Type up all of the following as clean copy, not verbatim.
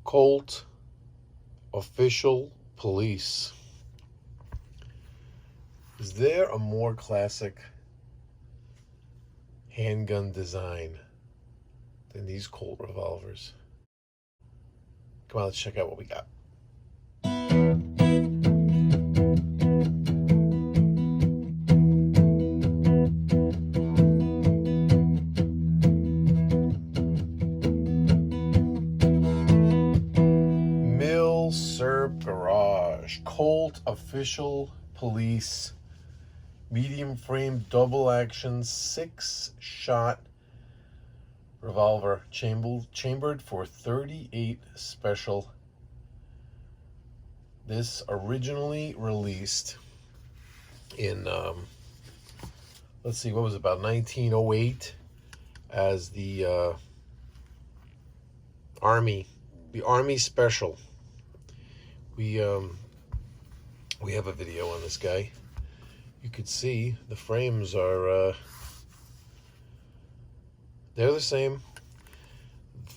Colt Official Police. Is there a more classic handgun design than these Colt revolvers? Come on, let's check out what we got. Milsurp Garage, Colt Official Police, medium frame, double action, 6-shot revolver, chambered for 38 special. This originally released in, let's see, what was it, about 1908 as the Army Special. We have a video on this guy. You could see the frames are they're the same.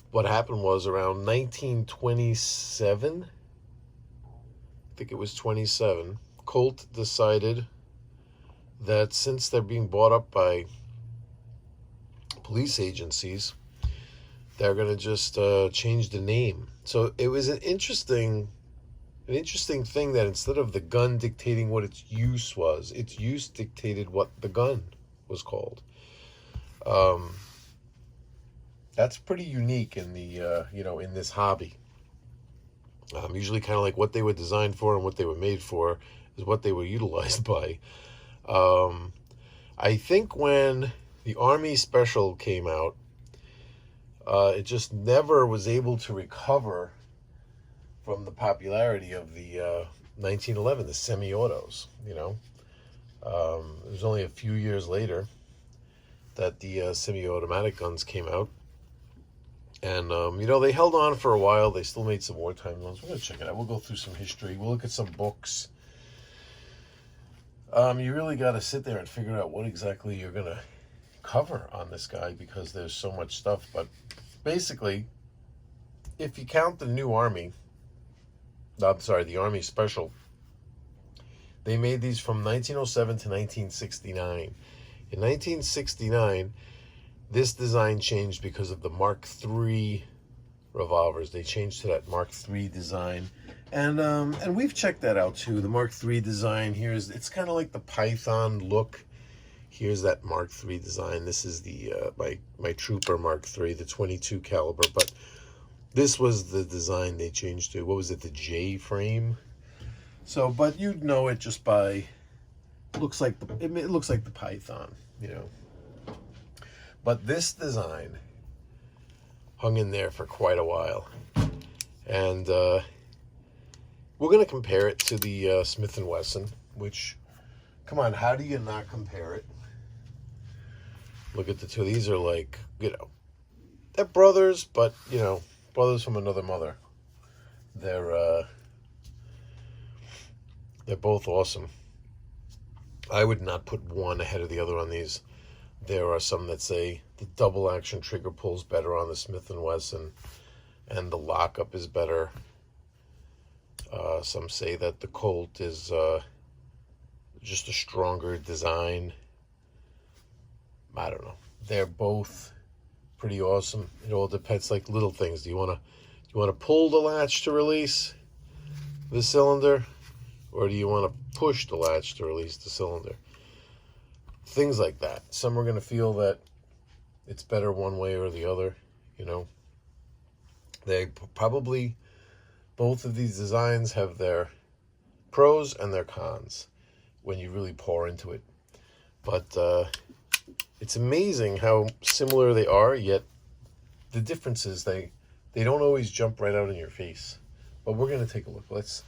What happened was around 1927, I think it was 27, Colt decided that since they're being bought up by police agencies, they're going to just change the name. So it was an interesting thing that instead of the gun dictating what its use was, its use dictated what the gun was called. That's pretty unique in the in this hobby. Usually kind of like what they were designed for and what they were made for is what they were utilized by. I think when the Army Special came out, it just never was able to recover from the popularity of the 1911, the semi-autos. It was only a few years later that the semi-automatic guns came out. And, they held on for a while. They still made some wartime ones. We're going to check it out. We'll go through some history. We'll look at some books. You really got to sit there and figure out what exactly you're going to cover on this guy because there's so much stuff. But basically, if you count the new Army, the Army Special, they made these from 1907 to 1969. In 1969, this design changed because of the Mark III revolvers. They changed to that Mark III design. And we've checked that out too. The Mark III design here it's kind of like the Python look. Here's that Mark III design. This is the my Trooper Mark III, the 22 caliber. But this was the design they changed to. What was it? The J frame. So, but you'd know it just by it looks like the Python, But this design hung in there for quite a while. And we're going to compare it to the Smith Wesson, which, come on, how do you not compare it? Look at the two. These are like, they're brothers, but, brothers from another mother. They're both awesome. I would not put one ahead of the other on these. There are some that say the double action trigger pulls better on the Smith & Wesson and the lockup is better. Some say that the Colt is just a stronger design. I don't know. They're both pretty awesome. It all depends, like little things. Do you want to pull the latch to release the cylinder, or do you want to push the latch to release the cylinder? Things like that. Some are going to feel that it's better one way or the other, They probably, both of these designs have their pros and their cons when you really pour into it. But it's amazing how similar they are, yet the differences, they don't always jump right out in your face. But we're going to take a look. Let's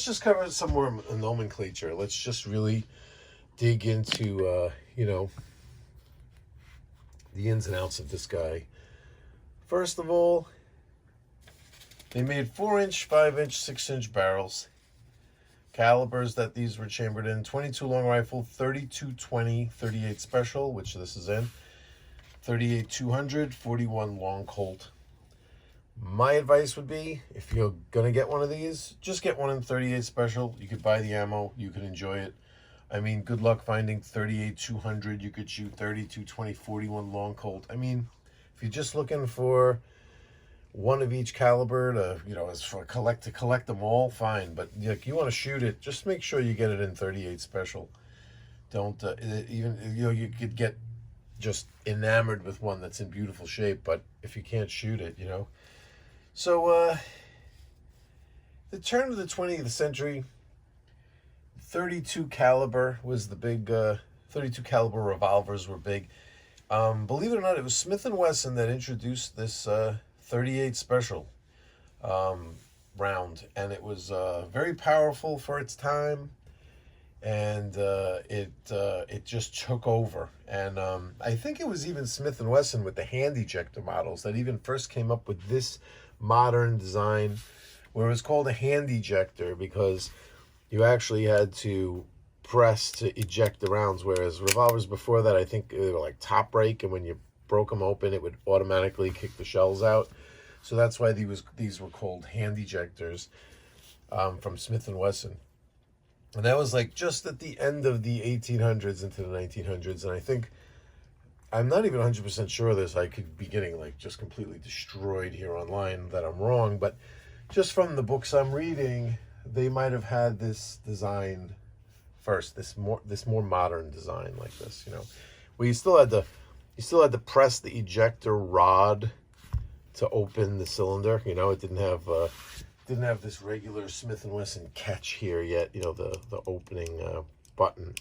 just cover some more nomenclature. Let's just really dig into, the ins and outs of this guy. First of all, they made 4-inch, 5-inch, 6-inch barrels. Calibers that these were chambered in: 22 long rifle, 32-20, 38 special, which this is in, 38-200, 41 long Colt. My advice would be, if you're gonna get one of these, just get one in 38 special. You could buy the ammo, you could enjoy it. I mean, good luck finding 38 200. You could shoot 32 20 41 long Colt. I mean, if you're just looking for one of each caliber to, you know, as for collect them all, fine. But like, you want to shoot it, just make sure you get it in 38 special. Don't even, you know, you could get just enamored with one that's in beautiful shape, but if you can't shoot it, you know. So the turn of the 20th century, 32 caliber was the big 32 caliber revolvers were big. Believe it or not, it was Smith Wesson that introduced this 38 special round, and it was very powerful for its time, and it just took over. And I think it was even Smith and Wesson with the hand ejector models that even first came up with this modern design, where it was called a hand ejector because you actually had to press to eject the rounds, whereas revolvers before that, I think they were like top break, and when you broke them open, it would automatically kick the shells out. So that's why these were called hand ejectors from Smith and Wesson. And that was like just at the end of the 1800s into the 1900s. And I think, I'm not even 100% sure of this. I could be getting like just completely destroyed here online that I'm wrong. But just from the books I'm reading, they might have had this designed first, this more modern design like this, you know, where you still had to press the ejector rod to open the cylinder. You know, it didn't have this regular Smith and Wesson catch here yet, you know, the opening button.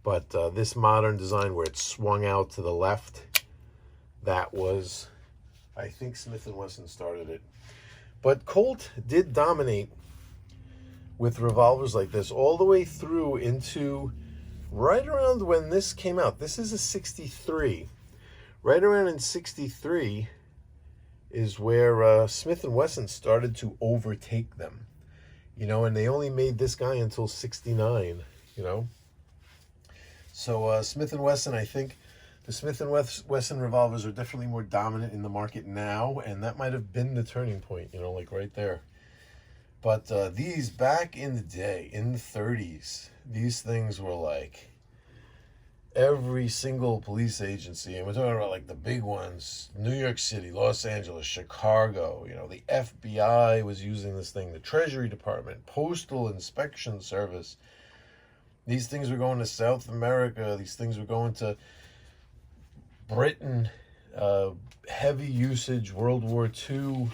But this modern design where it swung out to the left, that was, I think Smith and Wesson started it. But Colt did dominate with revolvers like this all the way through into right around when this came out. This is a 63. Right around in 63 is where Smith & Wesson started to overtake them, you know, and they only made this guy until 69, you know. So Smith & Wesson, I think the Smith & Wesson revolvers are definitely more dominant in the market now, and that might have been the turning point, you know, like right there. But these, back in the day, in the 30s, these things were like every single police agency, and we're talking about like the big ones, New York City, Los Angeles, Chicago, you know, the FBI was using this thing, the Treasury Department, Postal Inspection Service. These things were going to South America. These things were going to Britain, heavy usage, World War II.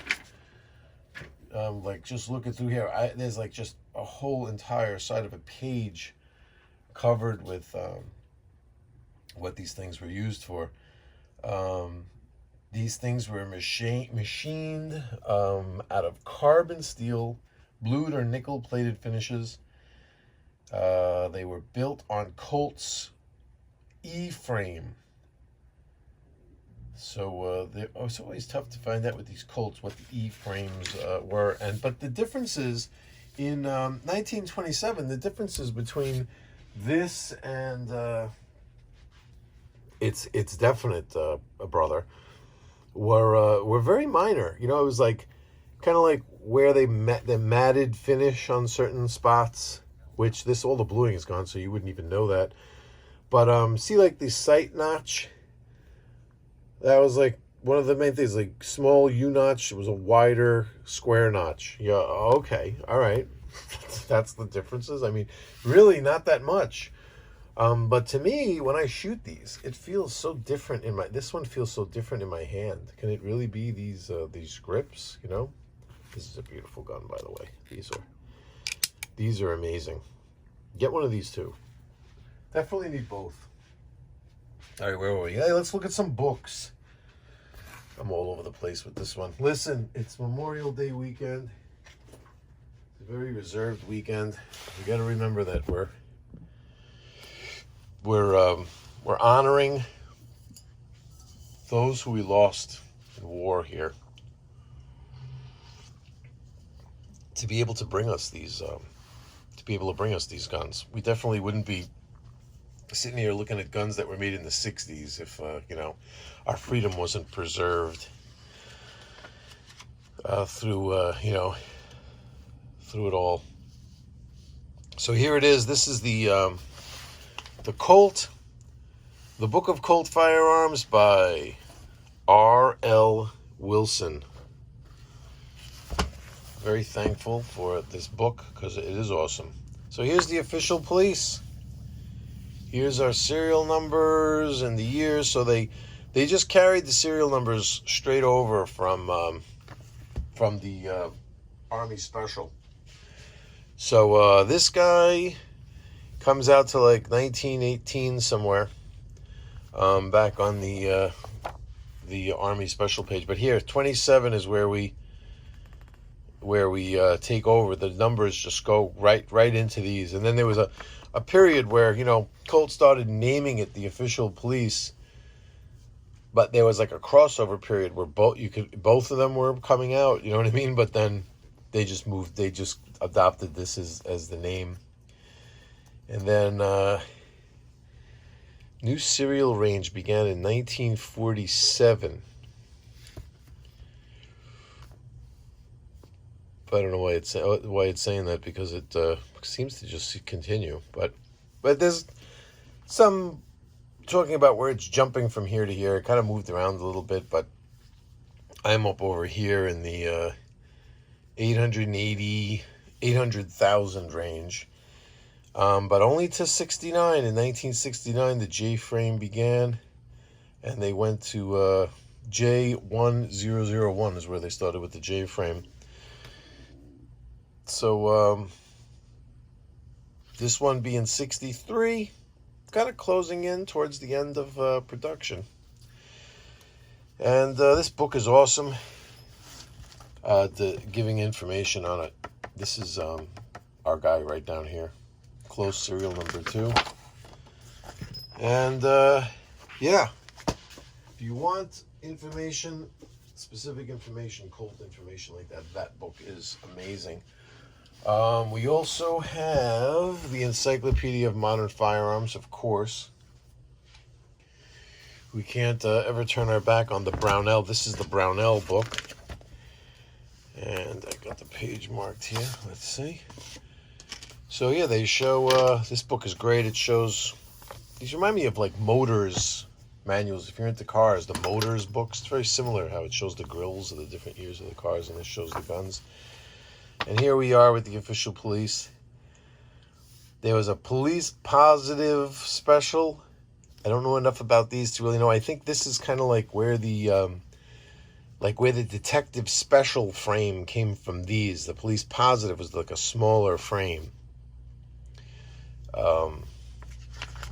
Like, just looking through here, there's like just a whole entire side of a page covered with what these things were used for. These things were machined out of carbon steel, blued or nickel-plated finishes. They were built on Colt's E-frame. So it's always tough to find out with these Colts what the E-frames were. But the differences in 1927, the differences between this and it's definite, brother, were very minor. You know, it was like kind of like where they met the matted finish on certain spots, which all the bluing is gone, so you wouldn't even know that. But see, like the sight notch, that was like one of the main things. Like small U notch, it was a wider square notch. Yeah, okay, all right, that's the differences. I mean, really not that much. But to me, when I shoot these, it feels so different this one feels so different in my hand. Can it really be these grips, you know? This is a beautiful gun, by the way. These are amazing. Get one of these too. Definitely need both. All right, where were we? Hey, let's look at some books. I'm all over the place with this one. Listen, it's Memorial Day weekend. It's a very reserved weekend. You got to remember that we're honoring those who we lost in war here, to be able to bring us these guns. We definitely wouldn't be sitting here looking at guns that were made in the 60s if you know, our freedom wasn't preserved. through through it all. So here it is. This is the Colt, the Book of Colt Firearms by R.L. Wilson. Very thankful for this book because it is awesome. So here's the official police. Here's our serial numbers and the years. So they just carried the serial numbers straight over from the Army Special. So this guy comes out to like 1918 somewhere, back on the Army Special page. But here, 27 is where we take over. The numbers just go right into these. And then there was a period where, Colt started naming it the Official Police, but there was like a crossover period where both of them were coming out, you know what I mean? But then they just adopted this as the name. And then new serial range began in 1947. I don't know why it's saying that, because it seems to just continue. But there's some talking about where it's jumping from here to here. It kind of moved around a little bit, but I'm up over here in the 800,000 range. But only to 69. In 1969, the J-frame began, and they went to J1001 is where they started with the J-frame. So this one being 63, kind of closing in towards the end of production. And this book is awesome. Giving information on it. This is our guy right down here. Close serial number 2. And yeah, if you want information, specific information, Colt information like that book is amazing. We also have the Encyclopedia of Modern Firearms, of course. We can't ever turn our back on the Brownell. This is the Brownell book. And I got the page marked here. Let's see. So yeah, they show, this book is great. It shows, these remind me of like Motors manuals. If you're into cars, the Motors books, it's very similar how it shows the grills of the different years of the cars, and it shows the guns. And here we are with the Official Police. There was a police positive special. I don't know enough about these to really know. I think this is kind of like where the detective special frame came from these. The police positive was like a smaller frame.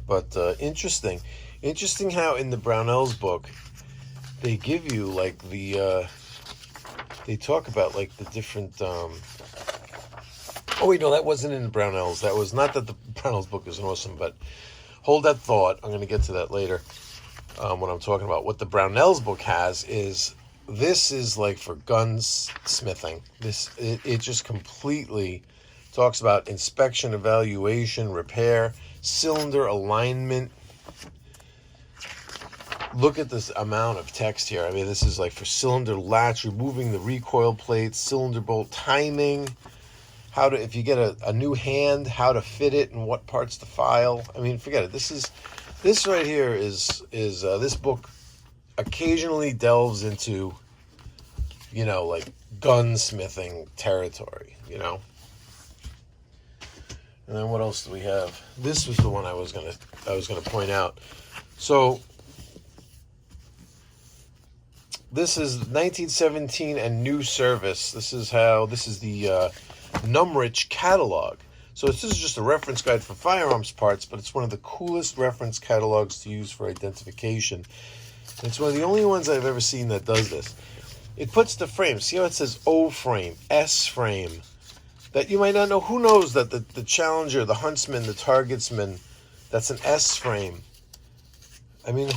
But interesting how in the Brownell's book they give you like they talk about like the different oh wait, no, that wasn't in the Brownell's. That was not that the Brownell's book is awesome, but hold that thought. I'm going to get to that later when I'm talking about what the Brownell's book has. This is like for gunsmithing. It just completely talks about inspection, evaluation, repair, cylinder alignment. Look at this amount of text here. I mean, this is like for cylinder latch, removing the recoil plates, cylinder bolt timing, how to, if you get a new hand, how to fit it and what parts to file. I mean, forget it. This right here is this book occasionally delves into, like gunsmithing territory, And then what else do we have? This was the one I was gonna point out. So this is 1917 and new service. This is the Numrich catalog. So this is just a reference guide for firearms parts, but it's one of the coolest reference catalogs to use for identification. And it's one of the only ones I've ever seen that does this. It puts the frame. See how it says O frame, S frame? That you might not know. Who knows that the Challenger, the Huntsman, the Targetsman, that's an S frame. I mean,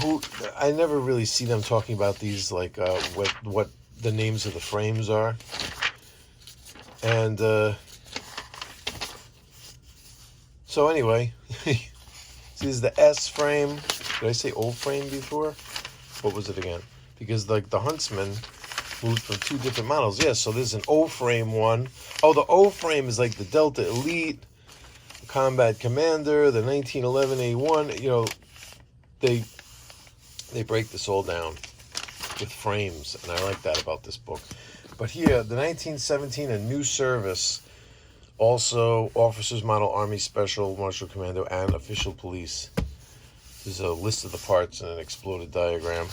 I never really see them talking about these, like what the names of the frames are. And so anyway, this is the S frame. Did I say O frame before? What was it again? Because like the Huntsman moved from 2 different models. Yes, so there's an O-frame one. Oh, the O-frame is like the Delta Elite, the Combat Commander, the 1911A1. You know, they break this all down with frames, and I like that about this book. But here, the 1917, a new service, also Officers Model, Army Special, Marshal Commando, and Official Police. There's a list of the parts and an exploded diagram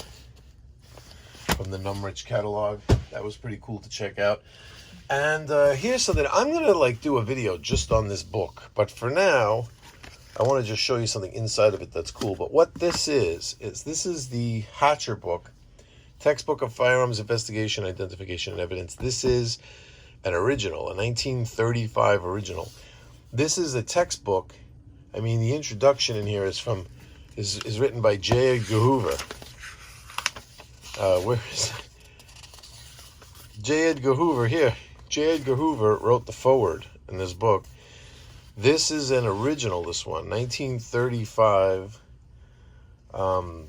from the Numrich catalog. That was pretty cool to check out. And here's something. I'm going to like do a video just on this book. But for now, I want to just show you something inside of it that's cool. But what this is this is the Hatcher book, Textbook of Firearms Investigation, Identification, and Evidence. This is an original, a 1935 original. This is a textbook. I mean, the introduction in here is written by J. Edgar Hoover. Where is it? J. Edgar Hoover here. J. Edgar Hoover wrote the foreword in this book. This is an original, this one, 1935.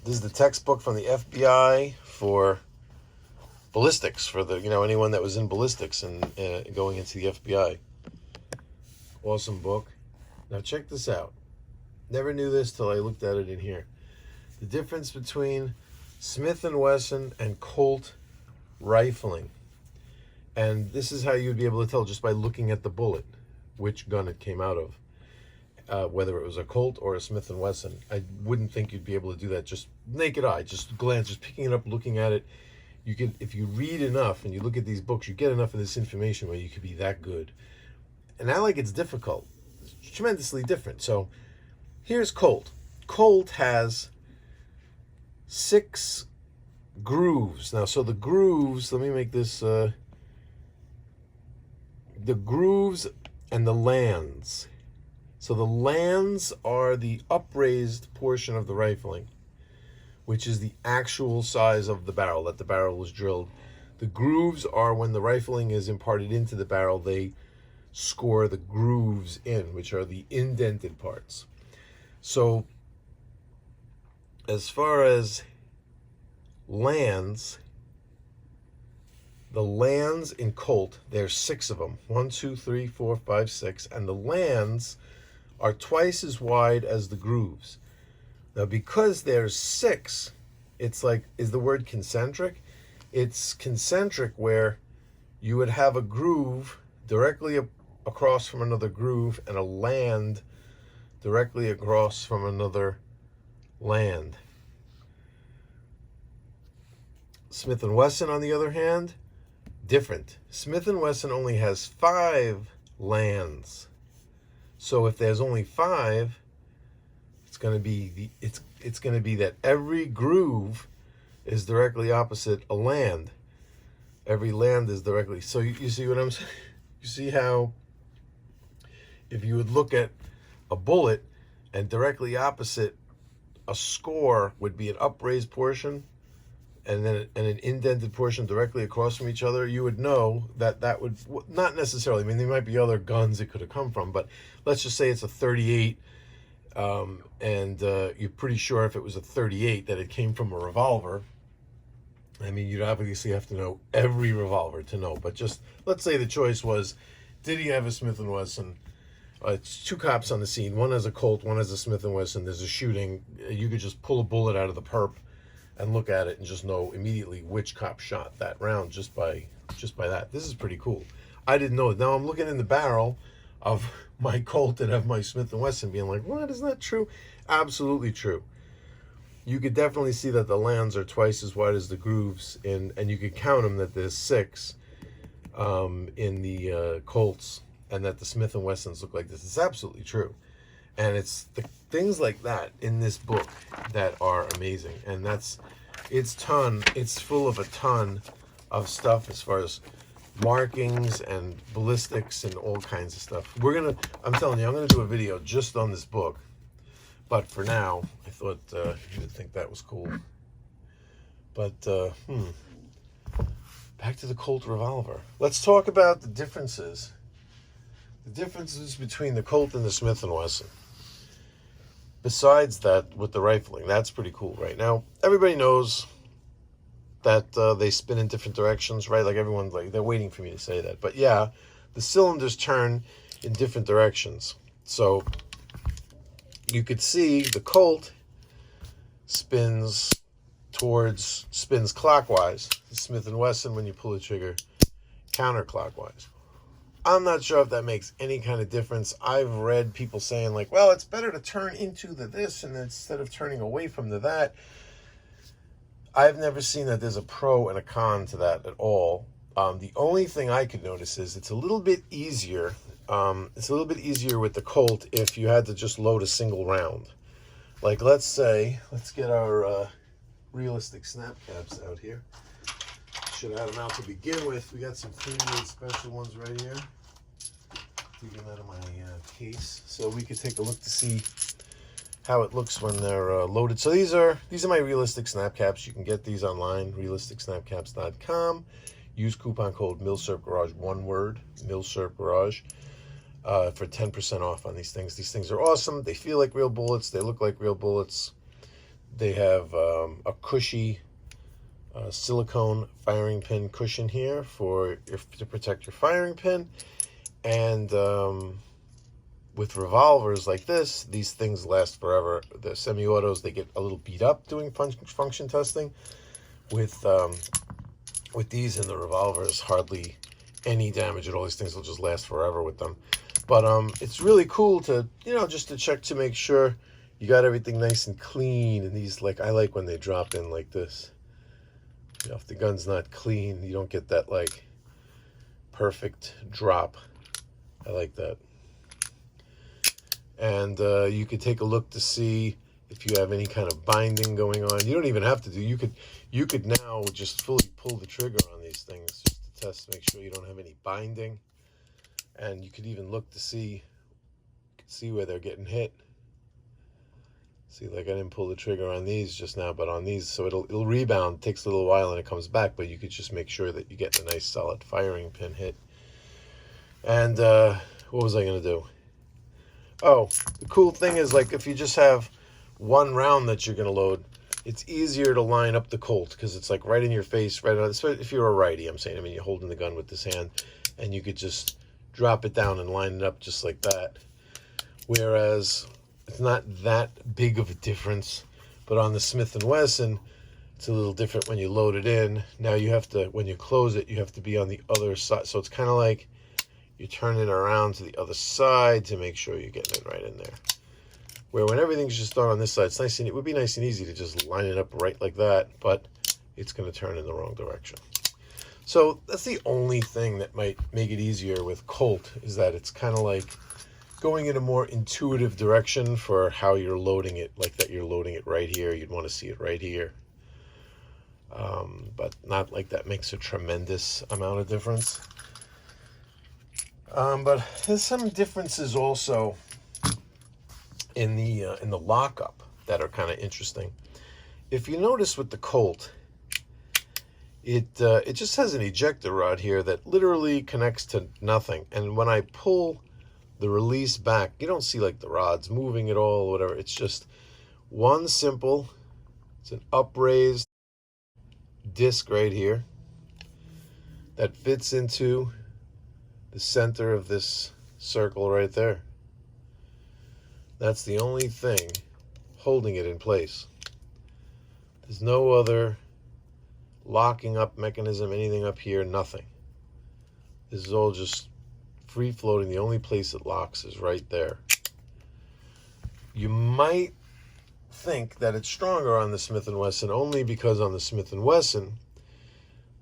This is the textbook from the FBI for ballistics, for the, you know, anyone that was in ballistics and going into the FBI. Awesome book. Now check this out. Never knew this till I looked at it in here. The difference between Smith & Wesson and Colt rifling. And this is how you'd be able to tell just by looking at the bullet which gun it came out of. Whether it was a Colt or a Smith & Wesson. I wouldn't think you'd be able to do that just naked eye, just glance, just picking it up, looking at it. You could, if you read enough and you look at these books, you get enough of this information where you could be that good. And not like it's difficult. It's tremendously different. So here's Colt. Colt has 6 grooves. Now, so the grooves, let me make this, the grooves and the lands. So the lands are the upraised portion of the rifling, which is the actual size of the barrel that the barrel was drilled. The grooves are when the rifling is imparted into the barrel, they score the grooves in, which are the indented parts. So as far as lands, the lands in Colt, there's 6 of them. 1, 2, 3, 4, 5, 6. And the lands are twice as wide as the grooves. Now, because there's 6, it's like, is the word concentric? It's concentric where you would have a groove directly across from another groove and a land directly across from another land. Smith & Wesson, on the other hand, different. Smith & Wesson only has 5 lands. So if there's only 5, it's going to be it's going to be that every groove is directly opposite a land. Every land is directly. So you see what I'm saying? You see how if you would look at a bullet and directly opposite a score would be an upraised portion, and then an indented portion directly across from each other, you would know that that would, not necessarily, I mean, there might be other guns it could have come from, but let's just say it's a 38, and you're pretty sure if it was a 38 that it came from a revolver. I mean, you'd obviously have to know every revolver to know, but just, let's say the choice was, did he have a Smith & Wesson? It's 2 cops on the scene. One has a Colt, one has a Smith & Wesson. There's a shooting. You could just pull a bullet out of the perp and look at it and just know immediately which cop shot that round just by that. This is pretty cool. I didn't know it. Now I'm looking in the barrel of my Colt and of my Smith & Wesson being like, what, is that true? Absolutely true. You could definitely see that the lands are twice as wide as the grooves, and you could count them that there's 6 in the Colts, and that the Smith & Wessons look like this. It's absolutely true. And it's the things like that in this book that are amazing. And it's full of a ton of stuff as far as markings and ballistics and all kinds of stuff. I'm telling you, I'm going to do a video just on this book. But for now, I thought you would think that was cool. But, back to the Colt revolver. Let's talk about the differences. The differences between the Colt and the Smith & Wesson. Besides that, with the rifling, that's pretty cool right now. Everybody knows that they spin in different directions, right? Like everyone's like, they're waiting for me to say that. But yeah, the cylinders turn in different directions. So you could see the Colt spins clockwise. The Smith & Wesson, when you pull the trigger, counterclockwise. I'm not sure if that makes any kind of difference. I've read people saying like, well, it's better to turn into the this and instead of turning away from the that. I've never seen that there's a pro and a con to that at all. The only thing I could notice is it's a little bit easier. It's a little bit easier with the Colt if you had to just load a single round. Like, let's get our realistic snap caps out here. Should have had them out to begin with. We got some pre-made special ones right here. Taking that in my case, so we could take a look to see how it looks when they're loaded. So these are my realistic snap caps. You can get these online, realisticsnapcaps.com. Use coupon code Milsurp Garage, one word, Milsurp Garage, for 10% off on these things. These things are awesome. They feel like real bullets. They look like real bullets. They have a cushy silicone firing pin cushion here to protect your firing pin. And with revolvers like this, these things last forever. The semi-autos, they get a little beat up doing function testing. With these and the revolvers, hardly any damage at all. These things will just last forever with them. But it's really cool to, just to check to make sure you got everything nice and clean. And these, like, I like when they drop in like this. If the gun's not clean, you don't get that like perfect drop. I like that. And you could take a look to see if you have any kind of binding going on. You don't even have to do. You could now just fully pull the trigger on these things just to test, make sure you don't have any binding. And you could even look to see where they're getting hit. See, like I didn't pull the trigger on these just now, but on these, so it'll rebound. It takes a little while and it comes back, but you could just make sure that you get a nice solid firing pin hit. And what was I going to do? Oh, the cool thing is, like, if you just have one round that you're going to load, it's easier to line up the Colt because it's like right in your face, right on. If you're a righty, I'm saying, you're holding the gun with this hand, and you could just drop it down and line it up just like that. Whereas it's not that big of a difference, but on the Smith & Wesson, it's a little different when you load it in. Now you have to, when you close it, you have to be on the other side. So it's kind of like you're turning around to the other side to make sure you're getting it right in there. Where when everything's just done on this side, it's nice and it would be nice and easy to just line it up right like that, but it's going to turn in the wrong direction. So that's the only thing that might make it easier with Colt, is that it's kind of like going in a more intuitive direction for how you're loading it, like that you're loading it right here. You'd want to see it right here. But not like that makes a tremendous amount of difference. But there's some differences also in the lockup that are kind of interesting. If you notice with the Colt, it just has an ejector rod here that literally connects to nothing. And when I pull the release back, you don't see like the rods moving at all or whatever. It's just one simple, it's an upraised disc right here that fits into the center of this circle right there. That's the only thing holding it in place. There's no other locking up mechanism, anything up here, nothing. This is all just free floating. The only place it locks is right there. You might think that it's stronger on the Smith & Wesson only because on the Smith & Wesson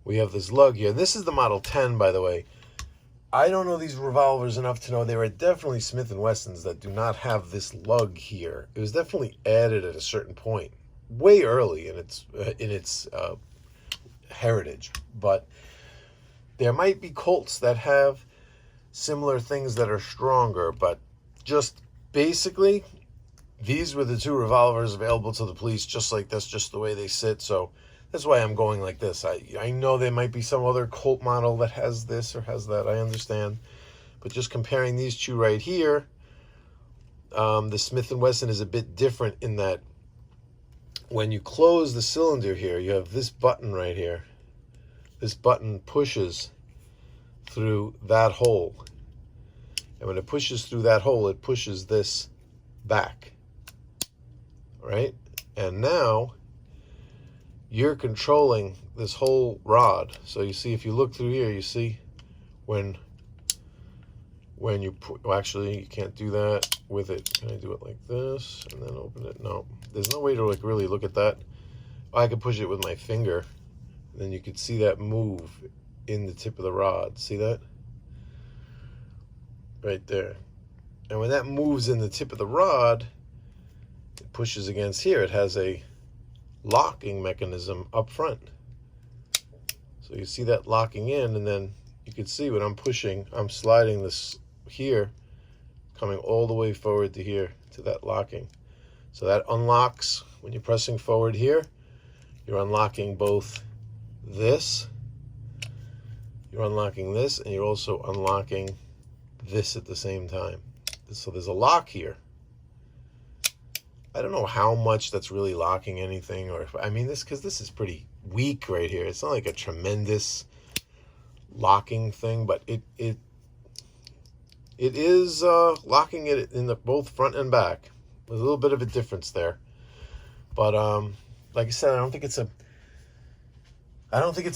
we have this lug here. This is the Model 10, by the way. I don't know these revolvers enough to know there are definitely Smith & Wessons that do not have this lug here. It was definitely added at a certain point, way early in its heritage. But there might be Colts that have similar things that are stronger, but just basically, these were the two revolvers available to the police, just like this, just the way they sit. So that's why I'm going like this. I know there might be some other Colt model that has this or has that. I understand. But just comparing these two right here, the Smith & Wesson is a bit different in that when you close the cylinder here, you have this button right here. This button pushes through that hole. And when it pushes through that hole, it pushes this back. Right? And now you're controlling this whole rod. So you see, if you look through here, you see when you well, actually you can't do that with it. Can I do it like this and then open it? No, there's no way to like really look at that. I could push it with my finger, and then you could see that move in the tip of the rod. See that? Right there. And when that moves in the tip of the rod, it pushes against here. It has a locking mechanism up front. So you see that locking in, and then you can see when I'm pushing, I'm sliding this here, coming all the way forward to here, to that locking. So that unlocks, when you're pressing forward here, you're unlocking both this, you're unlocking this, and you're also unlocking this at the same time. So there's a lock here. I don't know how much that's really locking anything, or if, I mean, because this is pretty weak right here. It's not like a tremendous locking thing, but it is locking it in the both front and back. There's a little bit of a difference there, but like I said, I don't think it's a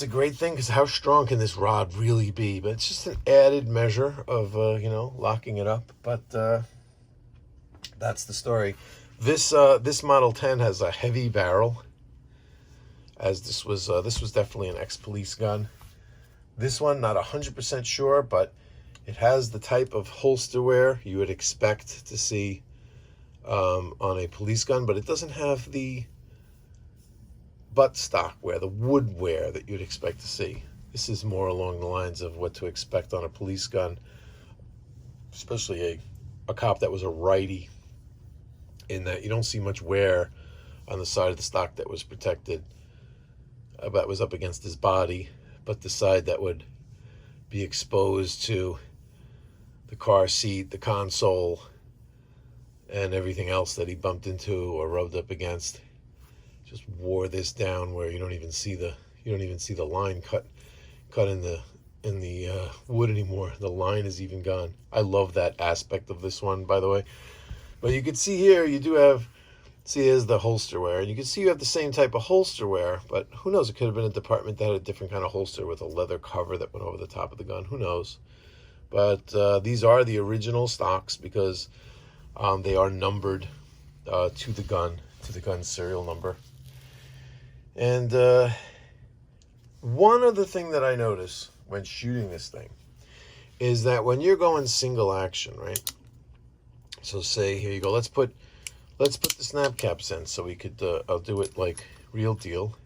great thing, because how strong can this rod really be? But it's just an added measure of you know, locking it up. But that's the story. This Model 10 has a heavy barrel, as this was definitely an ex-police gun. This one, not 100% sure, but it has the type of holster wear you would expect to see on a police gun, but it doesn't have the buttstock wear, the wood wear that you'd expect to see. This is more along the lines of what to expect on a police gun, especially a cop that was a righty, in that you don't see much wear on the side of the stock that was protected, that was up against his body, but the side that would be exposed to the car seat, the console, and everything else that he bumped into or rubbed up against, just wore this down where you don't even see the line cut in the wood anymore. The line is even gone. I love that aspect of this one, by the way. But you can see here, you do have, see, here's the holster wear, and you can see you have the same type of holster wear, but who knows, it could have been a department that had a different kind of holster with a leather cover that went over the top of the gun. Who knows? But these are the original stocks, because they are numbered to the gun serial number. And one other thing that I notice when shooting this thing is that when you're going single action, right? So say, here you go, let's put the snap caps in, so we could, I'll do it like real deal.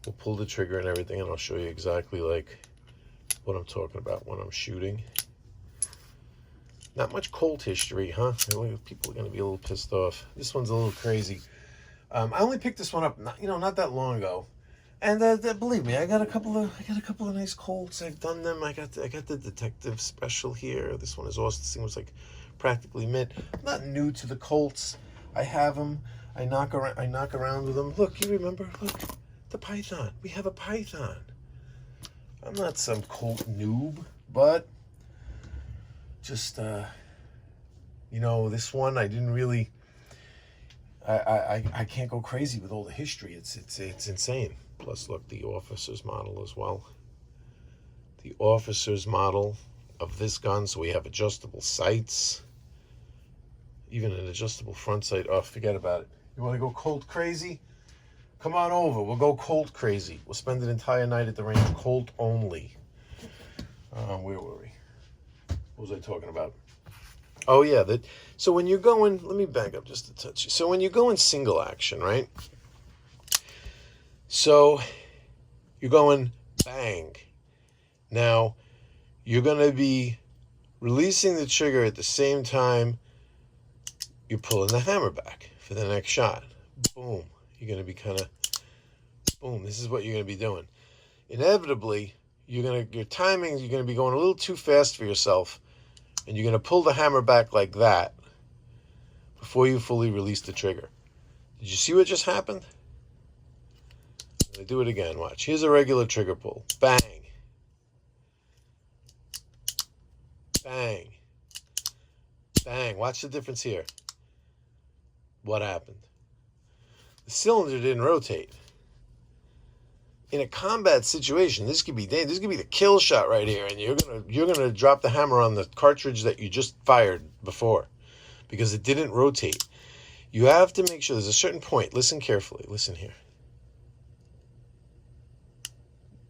We'll pull the trigger and everything, and I'll show you exactly like what I'm talking about when I'm shooting. Not much Colt history, huh? People are going to be a little pissed off. This one's a little crazy. I only picked this one up, not that long ago, and believe me, I got a couple of nice Colts. I've done them. I got the Detective Special here. This one is awesome. This thing was like practically mint. I'm not new to the Colts. I have them. I knock around with them. Look, you remember? Look, the Python. We have a Python. I'm not some Colt noob, but just this one I didn't really. I can't go crazy with all the history. It's insane. Plus, look, the officer's model as well. The officer's model of this gun. So we have adjustable sights, even an adjustable front sight. Oh, forget about it. You want to go Colt crazy? Come on over. We'll go Colt crazy. We'll spend an entire night at the range Colt only. Where were we? What was I talking about? Oh, yeah. So when you're going, let me back up just a touch. So when you're going single action, right? So you're going bang. Now, you're going to be releasing the trigger at the same time you're pulling the hammer back for the next shot. Boom. You're going to be kind of, boom. This is what you're going to be doing. Inevitably, your timing, you're going to be going a little too fast for yourself, and you're going to pull the hammer back like that before you fully release the trigger. Did you see what just happened? I'm going to do it again. Watch. Here's a regular trigger pull. Bang. Bang. Bang. Watch the difference here. What happened? The cylinder didn't rotate. In a combat situation, this could be the kill shot right here, and you're gonna drop the hammer on the cartridge that you just fired before, because it didn't rotate. You have to make sure there's a certain point. Listen carefully. Listen here.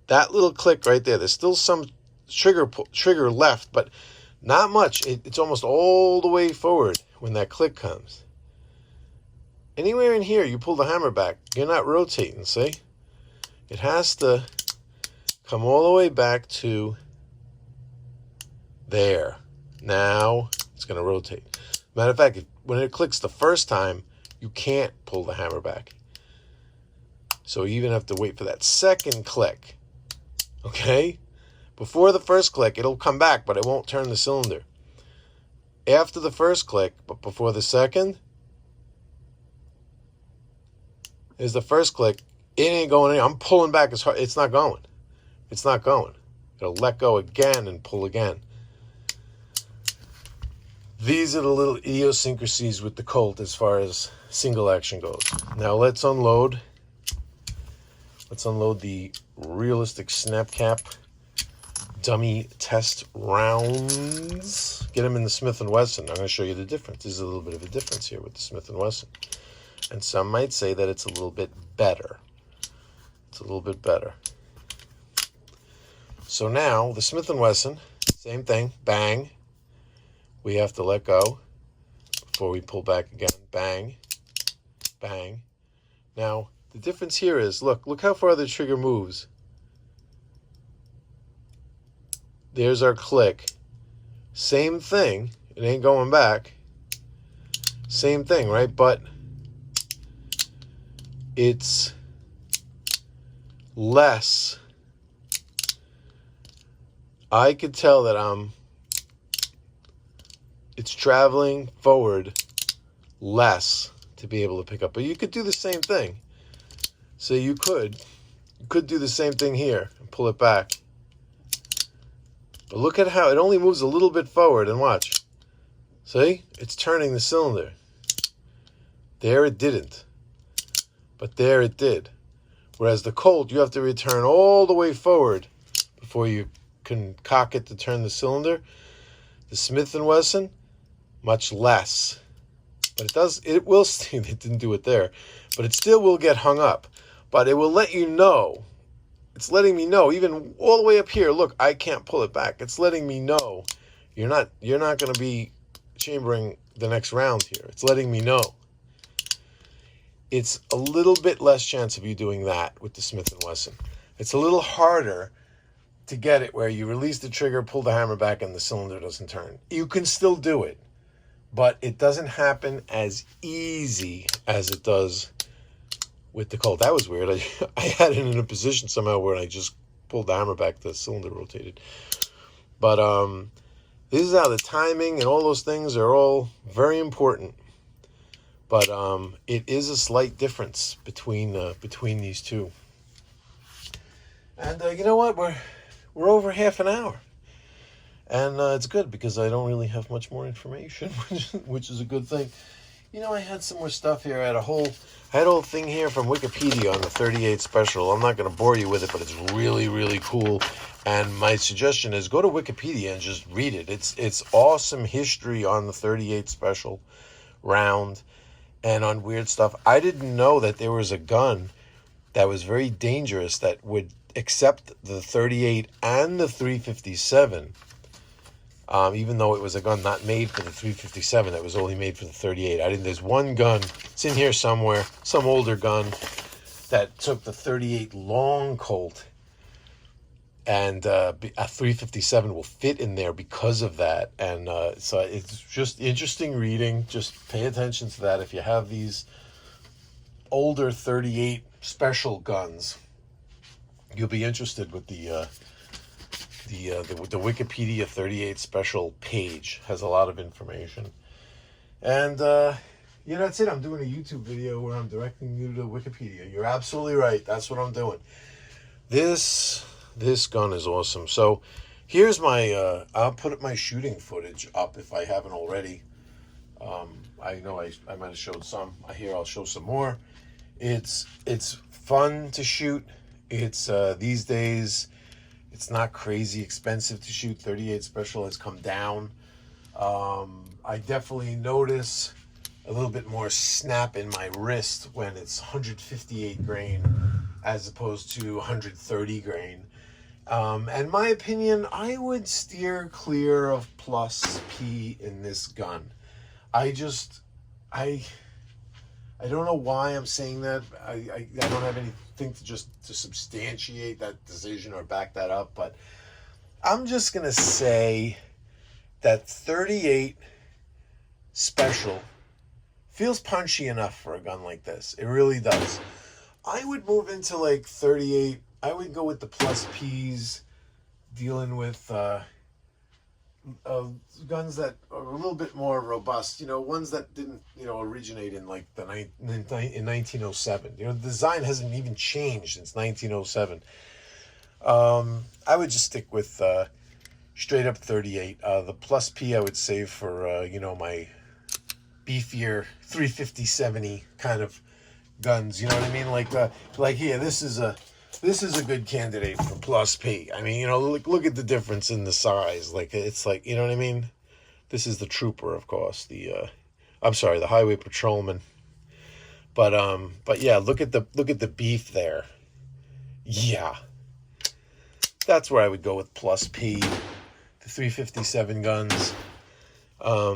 That little click right there. There's still some trigger left, but not much. It's almost all the way forward when that click comes. Anywhere in here, you pull the hammer back, you're not rotating. See? It has to come all the way back to there. Now it's going to rotate. Matter of fact, when it clicks the first time, you can't pull the hammer back. So you even have to wait for that second click. Okay? Before the first click, it'll come back, but it won't turn the cylinder. After the first click, but before the second, is the first click. It ain't going in. I'm pulling back as hard. It's not going. It's not going. It'll let go again and pull again. These are the little idiosyncrasies with the Colt as far as single action goes. Now let's unload. Let's unload the realistic snap cap dummy test rounds. Get them in the Smith & Wesson. I'm going to show you the difference. There's a little bit of a difference here with the Smith & Wesson. And some might say that it's a little bit better. It's a little bit better. So now, the Smith & Wesson, same thing, bang. We have to let go before we pull back again. Bang, bang. Now, the difference here is, look how far the trigger moves. There's our click. Same thing. It ain't going back. Same thing, right? But it's less. I could tell that it's traveling forward less to be able to pick up. But you could do the same thing. So you could do the same thing here and pull it back. But look at how it only moves a little bit forward, and watch. See? It's turning the cylinder. There it didn't. But there it did. Whereas the Colt, you have to return all the way forward before you can cock it to turn the cylinder. The Smith & Wesson, much less. But it will, it didn't do it there, but it still will get hung up. But it will let you know. It's letting me know, even all the way up here, look, I can't pull it back. It's letting me know you're not going to be chambering the next round here. It's letting me know. It's a little bit less chance of you doing that with the Smith & Wesson. It's a little harder to get it where you release the trigger, pull the hammer back, and the cylinder doesn't turn. You can still do it, but it doesn't happen as easy as it does with the Colt. That was weird. I had it in a position somehow where I just pulled the hammer back, the cylinder rotated. But this is how the timing and all those things are all very important. But it is a slight difference between these two. And you know what? We're over half an hour. And it's good because I don't really have much more information, which is a good thing. You know, I had some more stuff here. I had a whole thing here from Wikipedia on the 38 Special. I'm not going to bore you with it, but it's really, really cool. And my suggestion is go to Wikipedia and just read it. It's awesome history on the 38 Special round and on weird stuff. I didn't know that there was a gun that was very dangerous that would accept the 38 and the 357. Even though it was a gun not made for the 357, that was only made for the 38. There's one gun, it's in here somewhere, some older gun that took the 38 long Colt, and a 357 will fit in there because of that. And so it's just interesting reading. Just pay attention to that. If you have these older 38 special guns, you'll be interested with the Wikipedia 38 Special page. Has a lot of information. And Yeah, that's it. I'm doing a YouTube video where I'm directing you to Wikipedia. You're absolutely right. That's what I'm doing. This gun is awesome. So here's my, I'll put my shooting footage up if I haven't already. I know I might have showed some. Here I'll show some more. It's fun to shoot. It's these days, it's not crazy expensive to shoot. 38 Special has come down. I definitely notice a little bit more snap in my wrist when it's 158 grain as opposed to 130 grain. And my opinion, I would steer clear of plus P in this gun. I don't know why I'm saying that. I don't have anything to substantiate that decision or back that up, but I'm just gonna say that 38 Special feels punchy enough for a gun like this. It really does. I would move into like 38. I would go with the plus Ps, dealing with guns that are a little bit more robust. You know, ones that didn't, originate in like in 1907. The design hasn't even changed since 1907. I would just stick with straight up 38. The plus P I would save for my beefier 350-70 kind of guns. You know what I mean? Like here, this is a good candidate for plus P. I mean, look at the difference in the size. Like, it's like, you know what I mean? This is the Trooper, of course. The Highway Patrolman. But yeah, look at the beef there. Yeah, that's where I would go with plus P. The 357 guns.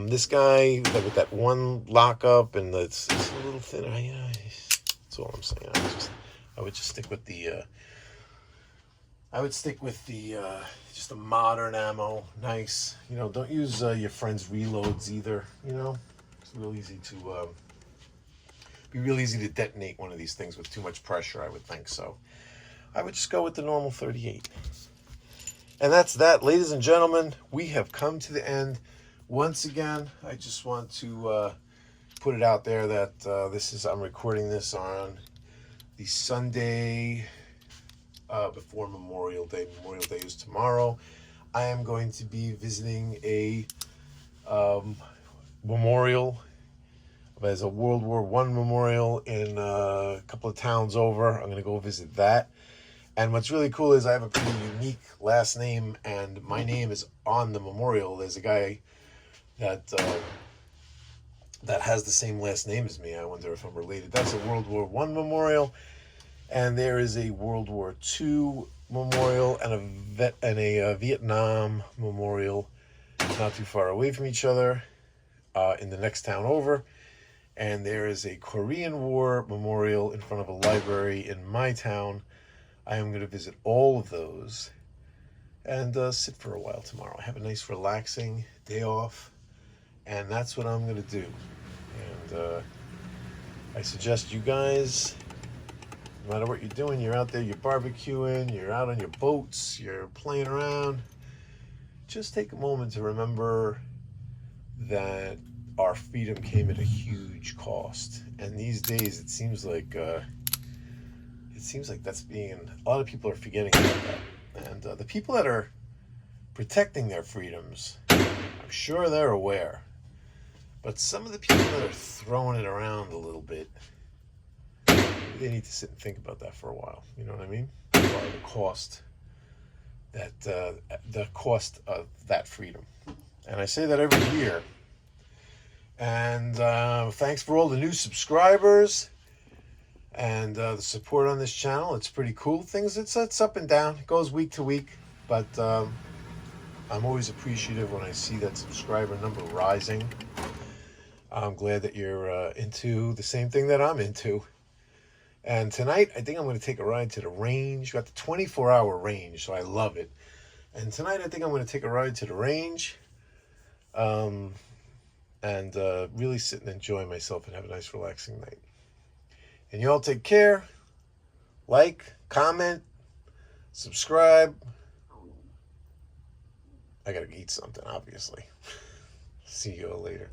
This guy with that one lockup and it's a little thinner. That's all I'm saying. I would just stick with the. Just the modern ammo. Nice. Don't use your friend's reloads either. It's real easy to. Be real easy to detonate one of these things with too much pressure. I would think so. I would just go with the normal 38. And that's that, ladies and gentlemen. We have come to the end. Once again, I just want to put it out there that I'm recording this on the Sunday before Memorial Day. Memorial Day is tomorrow. I am going to be visiting a memorial. There's a World War I memorial in a couple of towns over. I'm going to go visit that. And what's really cool is I have a pretty unique last name, and my name is on the memorial. There's a guy that has the same last name as me. I wonder if I'm related. That's a World War I memorial, and there is a World War II memorial and a Vietnam memorial not too far away from each other in the next town over. And there is a Korean War memorial in front of a library in my town. I am going to visit all of those and sit for a while tomorrow. Have a nice relaxing day off. And that's what I'm going to do. And I suggest you guys, no matter what you're doing, you're out there, you're barbecuing, you're out on your boats, you're playing around, just take a moment to remember that our freedom came at a huge cost. And these days, it seems like that's a lot of people are forgetting about that. And the people that are protecting their freedoms, I'm sure they're aware. But some of the people that are throwing it around a little bit, they need to sit and think about that for a while. You know what I mean? The cost of that freedom. And I say that every year. And thanks for all the new subscribers and the support on this channel. It's pretty cool. It's up and down. It goes week to week. But I'm always appreciative when I see that subscriber number rising. I'm glad that you're into the same thing that I'm into. And tonight, I think I'm going to take a ride to the range. We got the 24-hour range, so I love it. And tonight, I think I'm going to take a ride to the range and really sit and enjoy myself and have a nice, relaxing night. And you all take care. Like, comment, subscribe. I got to eat something, obviously. See you all later.